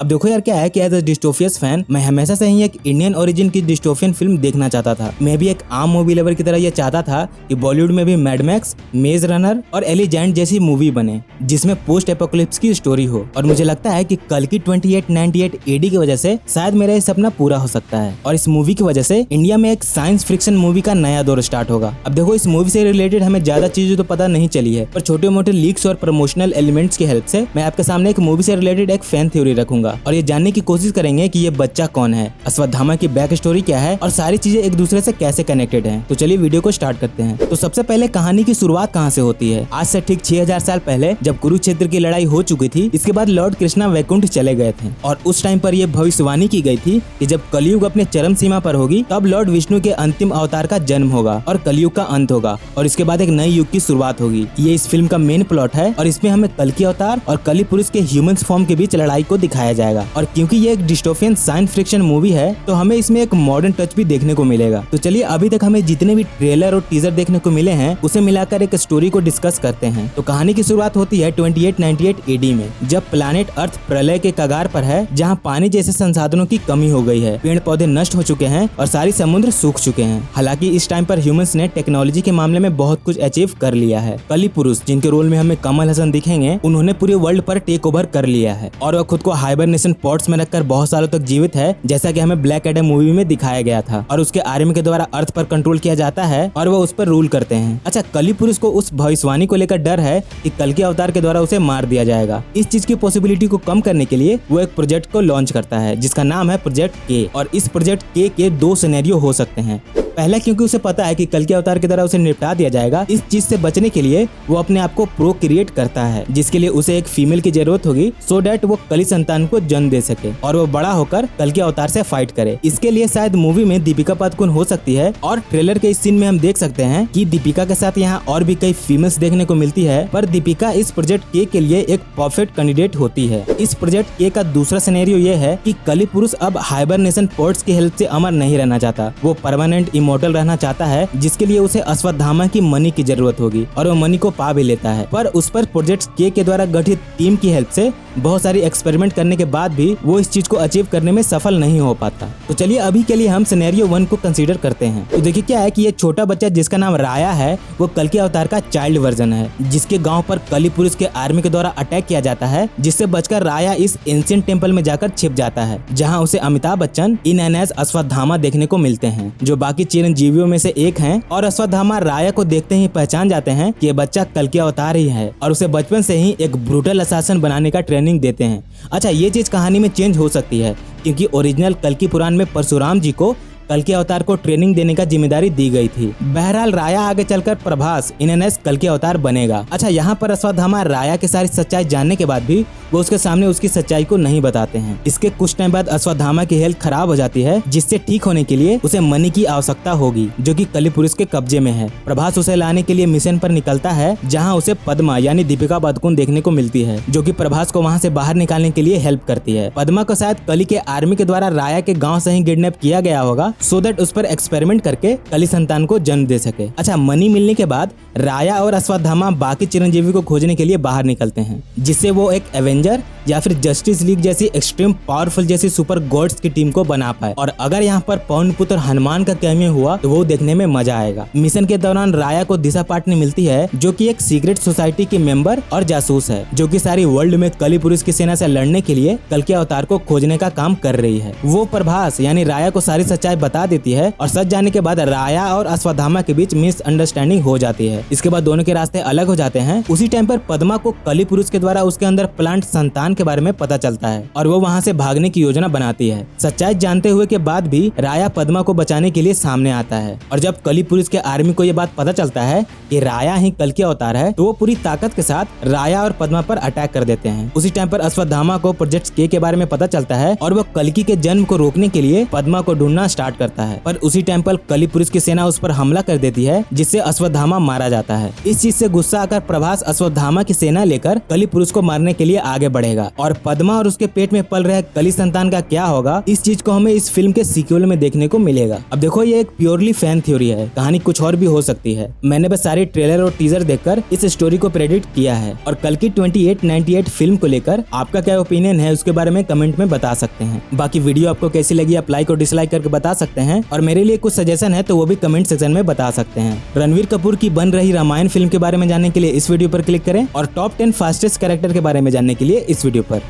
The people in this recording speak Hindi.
अब देखो यार क्या है कि एज अ डिस्टोपियस फैन मैं हमेशा से ही एक इंडियन ओरिजिन की डिस्टोपियन फिल्म देखना चाहता था। मैं भी एक आम मूवी लवर की तरह ये चाहता था कि बॉलीवुड में भी मैड मैक्स, मेज रनर और एलिजेंट जैसी मूवी बने जिसमें पोस्ट एपोकलिप्स की स्टोरी हो। और मुझे लगता है कि कल की 2898 एडी की वजह से शायद मेरा ये सपना पूरा हो सकता है और इस मूवी की वजह से इंडिया में एक साइंस फिक्शन मूवी का नया दौर स्टार्ट होगा। अब देखो इस मूवी से रिलेटेड हमें ज्यादा चीजें तो पता नहीं चली है, पर छोटे मोटे लीक्स और प्रमोशनल एलिमेंट्स की हेल्प से मैं आपके सामने एक मूवी से रिलेटेड एक फैन थ्योरी रखूंगा और ये जानने की कोशिश करेंगे कि ये बच्चा कौन है, अश्वत्थामा की बैक स्टोरी क्या है और सारी चीजें एक दूसरे से कैसे कनेक्टेड हैं। तो चलिए वीडियो को स्टार्ट करते हैं। तो सबसे पहले कहानी की शुरुआत कहाँ से होती है? आज से ठीक 6000 साल पहले जब कुरुक्षेत्र की लड़ाई हो चुकी थी, इसके बाद लॉर्ड कृष्णा वैकुंठ चले गए थे और उस टाइम पर यह भविष्यवाणी की गई थी कि जब कलयुग अपने चरम सीमा पर होगी तब लॉर्ड विष्णु के अंतिम अवतार का जन्म होगा और कलयुग का अंत होगा और इसके बाद एक नए युग की शुरुआत होगी। ये इस फिल्म का मेन प्लॉट है और इसमें हमें कल्कि अवतार और कली पुरुष के ह्यूमंस फॉर्म के बीच लड़ाई को दिखाया जाएगा। और क्योंकि ये एक डिस्टोपियन साइंस फिक्शन मूवी है तो हमें इसमें एक मॉडर्न टच भी देखने को मिलेगा। तो चलिए अभी तक हमें जितने भी ट्रेलर और टीजर देखने को मिले हैं उसे मिलाकर एक स्टोरी को डिस्कस करते हैं। तो कहानी की शुरुआत होती है 2898 एडी में, जब प्लैनेट अर्थ प्रलय के कगार पर है, जहाँ पानी जैसे संसाधनों की कमी हो गई है, पेड़ पौधे नष्ट हो चुके हैं और सारी समुद्र सूख चुके हैं। हालांकि इस टाइम पर ह्यूमंस ने टेक्नोलॉजी के मामले में बहुत कुछ अचीव कर लिया है। कली पुरुष जिनके रोल में हमें कमल हसन दिखेंगे, उन्होंने पूरे वर्ल्ड पर टेक ओवर कर लिया है और वह खुद को हाइबरनेशन पॉड्स में रखकर बहुत सालों तक जीवित है, जैसा कि हमें ब्लैक एडम मूवी में दिखाया गया था। और उसके आर्मी के द्वारा अर्थ पर कंट्रोल किया जाता है और वो उस पर रूल करते हैं। अच्छा, कली पुरुष को उस भविष्यवाणी को लेकर डर है कि कल के अवतार के द्वारा उसे मार दिया जाएगा। इस चीज की पॉसिबिलिटी को कम करने के लिए वो एक प्रोजेक्ट को लॉन्च करता है जिसका नाम है प्रोजेक्ट के। और इस प्रोजेक्ट के 2 सिनेरियो हो सकते हैं। पहला, क्योंकि उसे पता है कि कल के अवतार की तरह उसे निपटा दिया जाएगा, इस चीज से बचने के लिए वो अपने आप को प्रोक्रिएट करता है, जिसके लिए उसे एक फीमेल की जरूरत होगी सो दैट वो कली संतान को जन्म दे सके और वो बड़ा होकर कल के अवतार से फाइट करे। इसके लिए शायद मूवी में दीपिका पादुकोण हो सकती है और ट्रेलर के इस सीन में हम देख सकते हैं कि दीपिका के साथ यहाँ और भी कई फीमेल्स देखने को मिलती है, पर दीपिका इस प्रोजेक्ट के लिए एक परफेक्ट कैंडिडेट होती है। इस प्रोजेक्ट के का दूसरा सिनेरियो ये है कि कली पुरुष अब हाइबरनेशन पॉड्स की हेल्प से अमर नहीं रहना चाहता, वो परमानेंट इमॉर्टल रहना चाहता है, जिसके लिए उसे अश्वत्थामा की मनी की जरूरत होगी और वो मनी को पा भी लेता है। पर उस पर प्रोजेक्ट के द्वारा गठित टीम की हेल्प से बहुत सारी एक्सपेरिमेंट करने के बाद भी वो इस चीज को अचीव करने में सफल नहीं हो पाता। तो चलिए अभी के लिए हम सिनेरियो 1 को कंसीडर करते हैं। तो देखिए क्या है कि ये छोटा बच्चा जिसका नाम राया है वो कल के अवतार का चाइल्ड वर्जन है, जिसके गांव पर कली पुरुष के आर्मी के द्वारा अटैक किया जाता है, जिससे बचकर राया इस एंशिएंट टेंपल में जाकर छिप जाता है, जहां उसे अमिताभ बच्चन इन एज अश्वत्थामा देखने को मिलते हैं, जो बाकी चिरंजीवियों में से एक हैं। और अश्वत्थामा राया को देखते ही पहचान जाते हैं कि ये बच्चा कल के अवतार ही है और उसे बचपन से ही एक ब्रूटल असासन बनाने का ट्रेनिंग देते हैं। अच्छा, ये चीज कहानी में चेंज हो सकती है क्योंकि ओरिजिनल कल की पुराण में परशुराम जी को कल के अवतार को ट्रेनिंग देने का जिम्मेदारी दी गई थी। बहरहाल राया आगे चलकर प्रभास इनएनएस कल के अवतार बनेगा। अच्छा, यहाँ पर अश्वत्थामा राया की सारी सच्चाई जानने के बाद भी वो उसके सामने उसकी सच्चाई को नहीं बताते हैं। इसके कुछ टाइम बाद अश्वत्थामा की हेल्थ खराब हो जाती है, जिससे ठीक होने के लिए उसे मनी की आवश्यकता होगी, जो कि कली पुरुष के कब्जे में है। प्रभास उसे लाने के लिए मिशन पर निकलता है, जहाँ उसे पद्मा यानी दीपिका पादुकोण देखने को मिलती है, जो कि प्रभास को वहाँ से बाहर निकालने के लिए हेल्प करती है। पद्मा को शायद कली के आर्मी के द्वारा राया के गाँव से ही किडनैप किया गया होगा सो दैट उस पर एक्सपेरिमेंट करके कली संतान को जन्म दे सके। अच्छा, मनी मिलने के बाद राया और अश्वत्थामा बाकी चिरंजीवी को खोजने के लिए बाहर निकलते हैं, जिससे वो एक एवेंजर या फिर जस्टिस लीग जैसी एक्सट्रीम पावरफुल जैसी सुपर गॉड्स की टीम को बना पाए। और अगर यहाँ पर पवन पुत्र हनुमान का कैमियो हुआ तो वो देखने में मजा आएगा। मिशन के दौरान राया को दिशा पाटनी मिलती है, जो कि एक सीक्रेट सोसाइटी की मेंबर और जासूस है, जो कि सारी वर्ल्ड में कली पुरुष की सेना से लड़ने के लिए कल के अवतार को खोजने का काम कर रही है। वो प्रभास यानी राया को सारी सच्चाई बता देती है और सच जाने के बाद राया और अश्वत्थामा के बीच मिसअंडरस्टैंडिंग हो जाती है। इसके बाद दोनों के रास्ते अलग हो जाते हैं। उसी टाइम पर पद्मा को कली पुरुष के द्वारा उसके अंदर प्लांट संतान के बारे में पता चलता है और वो वहाँ से भागने की योजना बनाती है। सच्चाई जानते हुए के बाद भी राया पद्मा को बचाने के लिए सामने आता है और जब कली पुरुष के आर्मी को ये बात पता चलता है कि राया ही कल के अवतार है, तो वो पूरी ताकत के साथ राया और पद्मा पर अटैक कर देते हैं। उसी टाइम पर अश्वत्थामा को प्रोजेक्ट के बारे में पता चलता है और वो कल्कि के जन्म को रोकने के लिए पद्मा को ढूंढना स्टार्ट करता है, पर उसी टाइम पर कली पुरुष की सेना उस पर हमला कर देती है, जिससे अश्वत्थामा मारा जाता है। इस चीज से गुस्सा आकर प्रभास अश्वत्थामा की सेना लेकर कली पुरुष को मारने के लिए आगे बढ़ेगा और पद्मा और उसके पेट में पल रहे कली संतान का क्या होगा, इस चीज को हमें इस फिल्म के सीक्वल में देखने को मिलेगा। अब देखो ये एक प्योरली फैन थ्योरी है, कहानी कुछ और भी हो सकती है। मैंने बस सारे ट्रेलर और टीजर देखकर इस स्टोरी को प्रेडिक्ट किया है और कल की 2898 फिल्म को लेकर आपका क्या ओपिनियन है उसके बारे में कमेंट में बता सकते हैं। बाकी वीडियो आपको कैसी लगी आप लाइक और डिसलाइक करके बता सकते हैं और मेरे लिए कुछ सजेशन है तो वो भी कमेंट सेक्शन में बता सकते हैं। रणवीर कपूर की बन रही रामायण फिल्म के बारे में जानने के लिए इस वीडियो पर क्लिक करें और टॉप 10 फास्टेस्ट कैरेक्टर के बारे में जानने के लिए इस वीडियो पर।